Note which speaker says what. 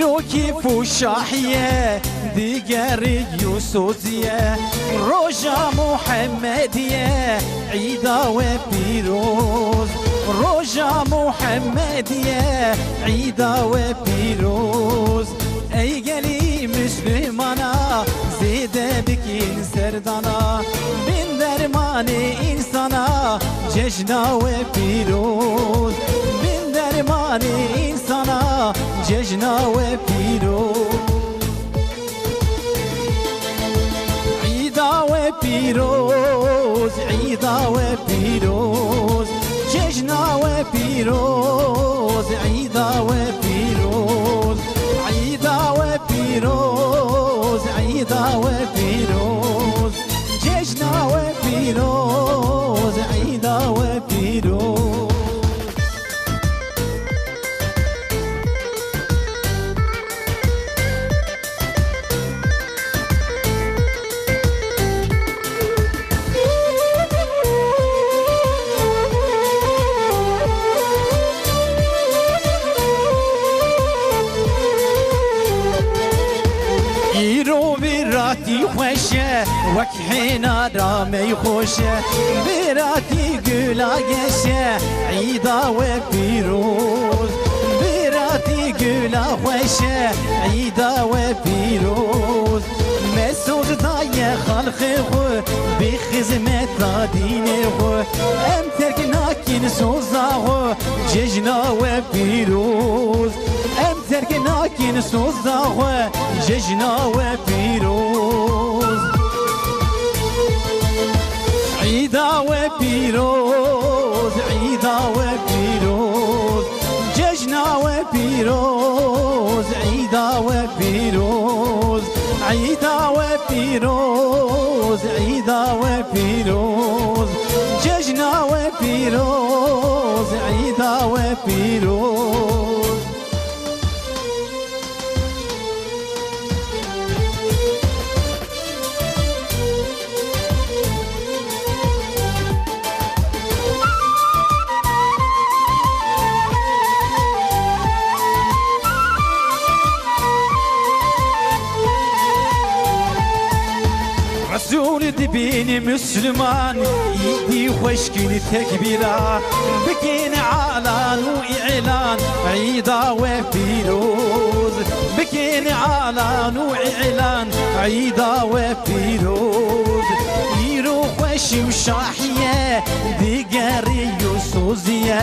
Speaker 1: إيرو كيف وشاحية ديقر يوسوزية روجا محمدية عيدا وبيروز روجا محمدية عيدا وبيروز أي قلي مسلمانا زيد بكين سردانا من درمان إنسانا ججنا وبيروز من درمان إنسانا ججنا وبيروز عيدا وبيروز عيدا وبيروز ججنا وبيروز عيدا وبيروز عيدا وبيروز عيدا وبيروز ججنا وبيروز عيدا وبيروز إيرو براتي خوشة وكحينا رامي خوشة براتي قلا يشة عيدا وبيروز براتي قلا خوشة عيدا وبيروز مسعود داية خلق خو بخدمة دين خو ام تركناكين سوزا خو ججنا وبيروز ام تركناكين سوزا خو ججنا وبيروز عيدا وبيروز عيدا وبيروز ججنا وبيروز عيدا وبيروز عيدا وبيروز عيدا وبيروز ججنا وبيروز عيدا وبيروز رسول دبين مسلمان يدي خوشكين تكبيرا بكين اعلان واعلان عيدا وبيروز بكين اعلان واعلان عيدا وبيروز يروح وشي وشاحية دي قري وسوزية